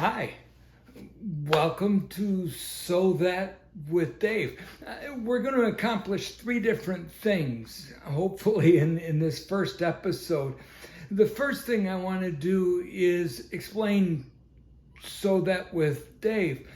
Hi, welcome to So That with Dave. We're going to accomplish three different things, hopefully, in this first episode. The first thing I want to do is explain So That with Dave.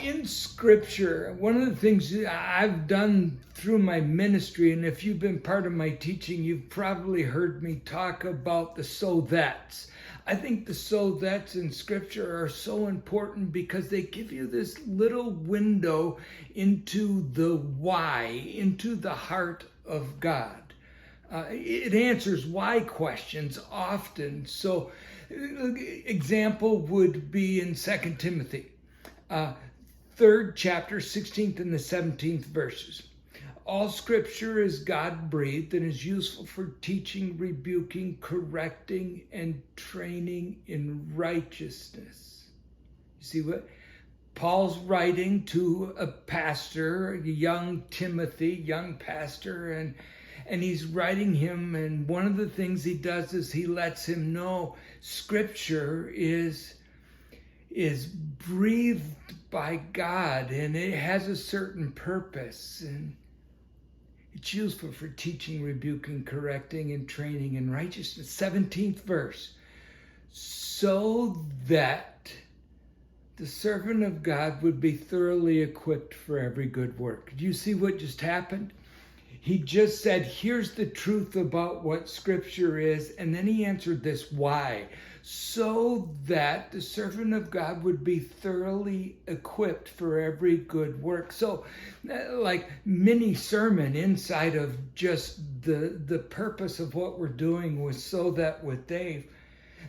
In Scripture, one of the things I've done through my ministry, and if you've been part of my teaching, you've probably heard me talk about the so that's. I think the so that's in Scripture are so important because they give you this little window into the why, into the heart of God. It answers why questions often. So, example would be in 2 Timothy, 3rd chapter, 16th and the 17th verses. All scripture is God-breathed and is useful for teaching, rebuking, correcting, and training in righteousness. You see what? Paul's writing to a pastor, young Timothy, young pastor, and he's writing him, and one of the things he does is he lets him know Scripture is breathed by God, and it has a certain purpose, and it's useful for teaching, rebuking, correcting, and training in righteousness. 17th verse. So that the servant of God would be thoroughly equipped for every good work. Do you see what just happened? He just said, here's the truth about what Scripture is, and then he answered this why. So that the servant of God would be thoroughly equipped for every good work. So, like mini sermon inside of just the purpose of what we're doing was So That with Dave.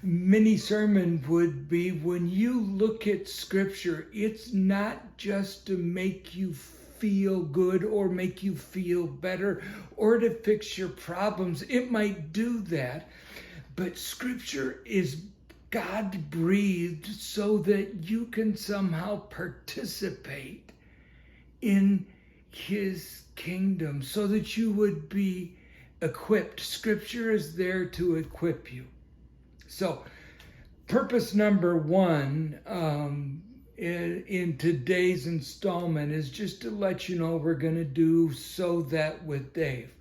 Mini sermon would be when you look at Scripture, it's not just to make you feel good or make you feel better or to fix your problems. It might do that. But Scripture is God-breathed so that you can somehow participate in His kingdom, so that you would be equipped. Scripture is there to equip you. So, purpose number one in today's installment is just to let you know we're going to do So That with Dave.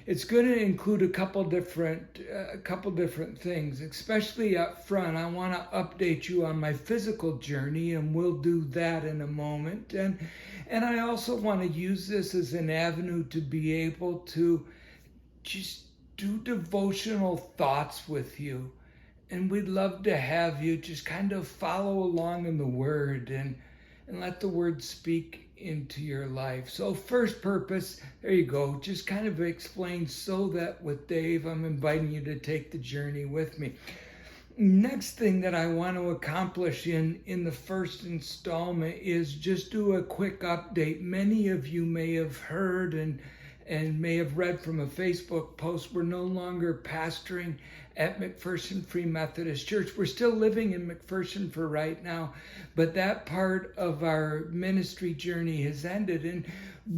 It's going to include a couple different things, especially up front. I want to update you on my physical journey, and we'll do that in a moment. And I also want to use this as an avenue to be able to just do devotional thoughts with you. And we'd love to have you just kind of follow along in the Word and let the Word speak into your life. So first purpose, there you go, just kind of explain So That with Dave. I'm inviting you to take the journey with me. Next thing that I want to accomplish in the first installment is just do a quick update. Many of you may have heard and may have read from a Facebook post, we're no longer pastoring at McPherson Free Methodist Church. We're still living in McPherson for right now, but that part of our ministry journey has ended, and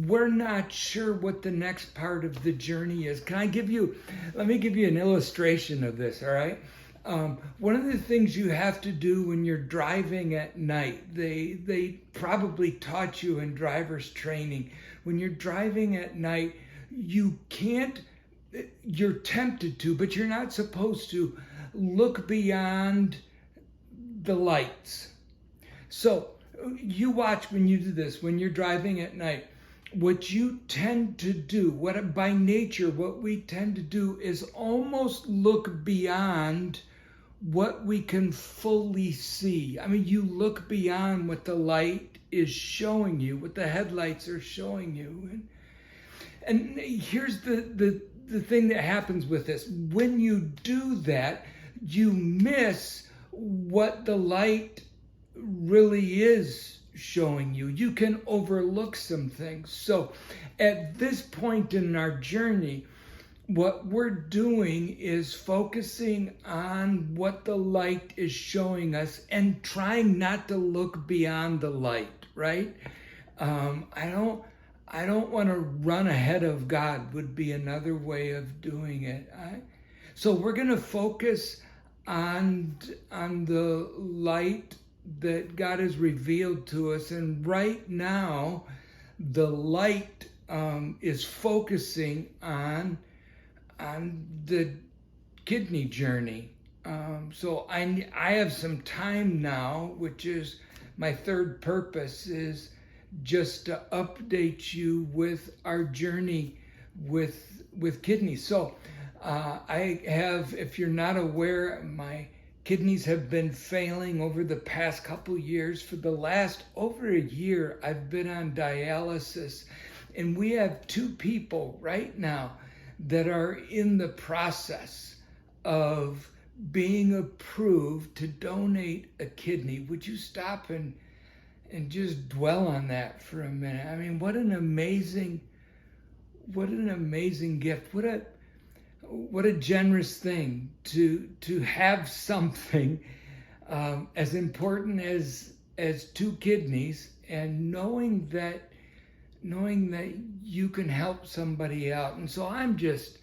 we're not sure what the next part of the journey is. Let me give you an illustration of this, all right? One of the things you have to do when you're driving at night, they probably taught you in driver's training, when you're driving at night, you're tempted to, but you're not supposed to look beyond the lights. So you watch when you do this, when you're driving at night. What you tend to do, by nature, what we tend to do is almost look beyond what we can fully see. I mean, you look beyond what the light is showing you, what the headlights are showing you. And here's the thing that happens with this. When you do that, you miss what the light really is showing you. You can overlook some things. So at this point in our journey, what we're doing is focusing on what the light is showing us and trying not to look beyond the light, right? I don't want to run ahead of God would be another way of doing it. So we're going to focus on the light that God has revealed to us. And right now, the light is focusing on the kidney journey. So I have some time now, which is my third purpose, is just to update you with our journey with kidneys. So I have, if you're not aware, my kidneys have been failing over the past couple years. For the last over a year, I've been on dialysis, and we have 2 people right now that are in the process of being approved to donate a kidney. Would you stop and just dwell on that for a minute? I mean, what an amazing gift. What a generous thing to have something as important as 2 kidneys, and knowing that you can help somebody out. And so I'm just,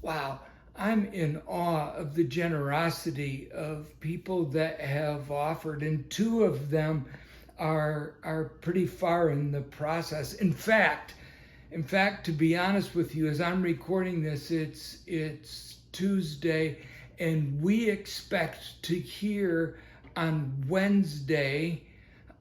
wow, I'm in awe of the generosity of people that have offered, and 2 of them are pretty far in the process. In fact, to be honest with you, as I'm recording this, it's Tuesday, and we expect to hear on Wednesday,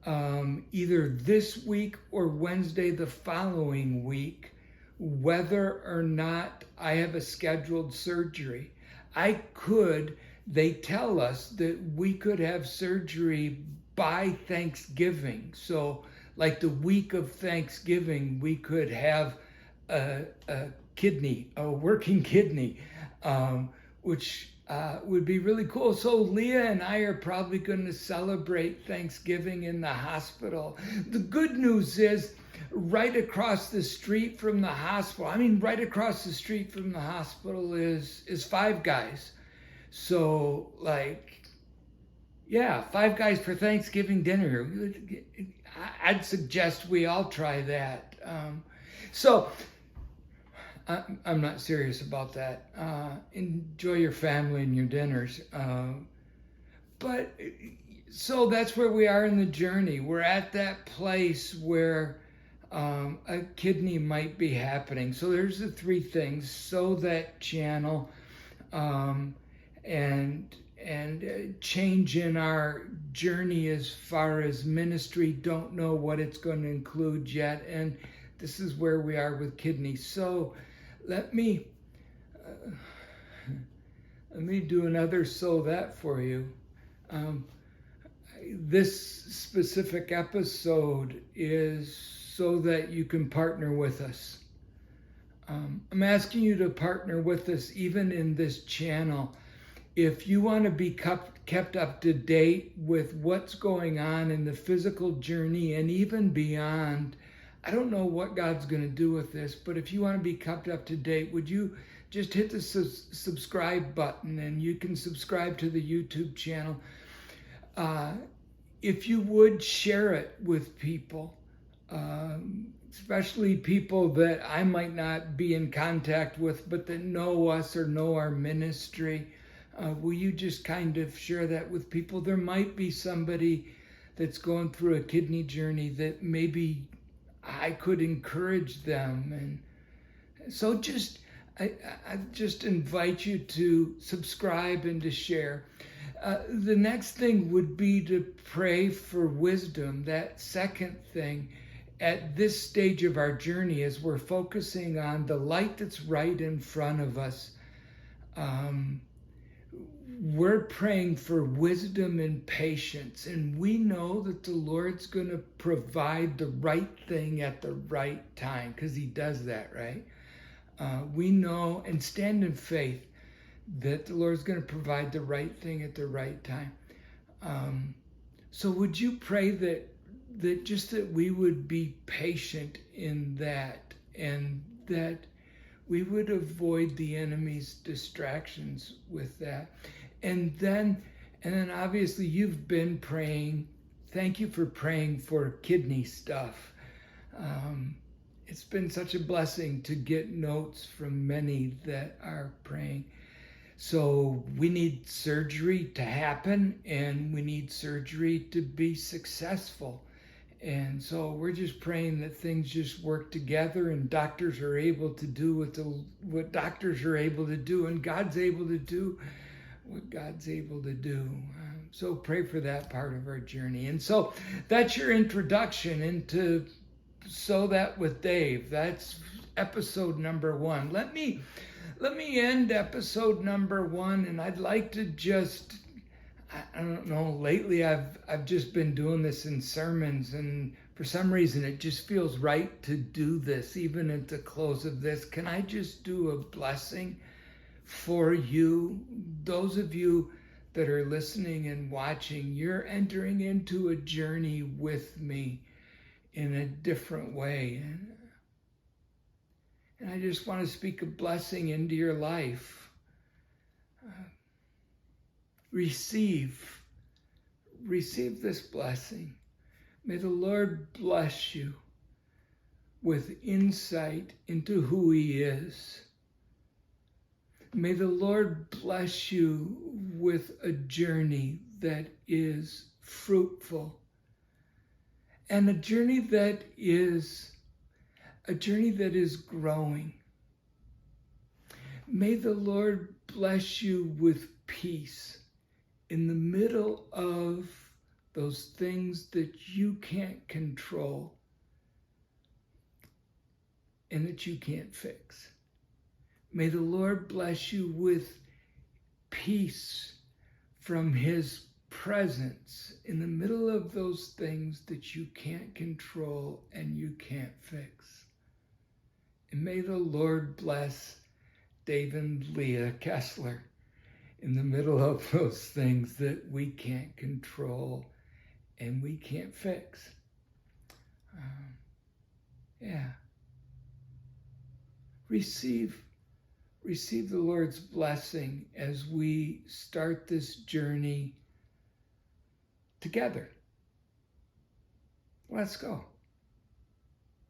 either this week or Wednesday the following week, whether or not I have a scheduled surgery. They tell us that we could have surgery by Thanksgiving. So like the week of Thanksgiving, we could have a working kidney, which would be really cool. So Leah and I are probably going to celebrate Thanksgiving in the hospital. The good news is, right across the street from the hospital is Five Guys. So Five Guys for Thanksgiving dinner. I'd suggest we all try that. So I'm not serious about that. Enjoy your family and your dinners. But so that's where we are in the journey. We're at that place where a kidney might be happening. So there's the 3 things: sow that channel, and change in our journey as far as ministry. Don't know what it's going to include yet, and this is where we are with kidneys. So let me do another sow that for you. This specific episode is so that you can partner with us. I'm asking you to partner with us even in this channel. If you want to be kept up to date with what's going on in the physical journey and even beyond, I don't know what God's going to do with this, but if you want to be kept up to date, would you just hit the subscribe button, and you can subscribe to the YouTube channel. If you would, share it with people, especially people that I might not be in contact with, but that know us or know our ministry. Will you just kind of share that with people? There might be somebody that's going through a kidney journey that maybe I could encourage them. And so I just invite you to subscribe and to share. The next thing would be to pray for wisdom. That second thing, at this stage of our journey, as we're focusing on the light that's right in front of us, we're praying for wisdom and patience, and we know that the Lord's going to provide the right thing at the right time, because he does that, right? We know and stand in faith that the Lord's going to provide the right thing at the right time. So would you pray that we would be patient in that, and that we would avoid the enemy's distractions with that. And then obviously you've been praying. Thank you for praying for kidney stuff. It's been such a blessing to get notes from many that are praying. So we need surgery to happen, and we need surgery to be successful. And so we're just praying that things just work together, and doctors are able to do what doctors are able to do, and God's able to do what God's able to do. So pray for that part of our journey. And so that's your introduction into So That with Dave. That's episode number 1. Let me end episode number 1, and I'd like to just, I don't know, lately I've just been doing this in sermons, and for some reason it just feels right to do this, even at the close of this. Can I just do a blessing for you? Those of you that are listening and watching, you're entering into a journey with me in a different way. And I just want to speak a blessing into your life. Receive this blessing. May the Lord bless you with insight into who He is. May the Lord bless you with a journey that is fruitful, and a journey that is growing. May the Lord bless you with peace in the middle of those things that you can't control and that you can't fix. May the Lord bless you with peace from His presence in the middle of those things that you can't control and you can't fix. And may the Lord bless Dave and Leah Kessler in the middle of those things that we can't control and we can't fix. Receive the Lord's blessing as we start this journey together. Let's go.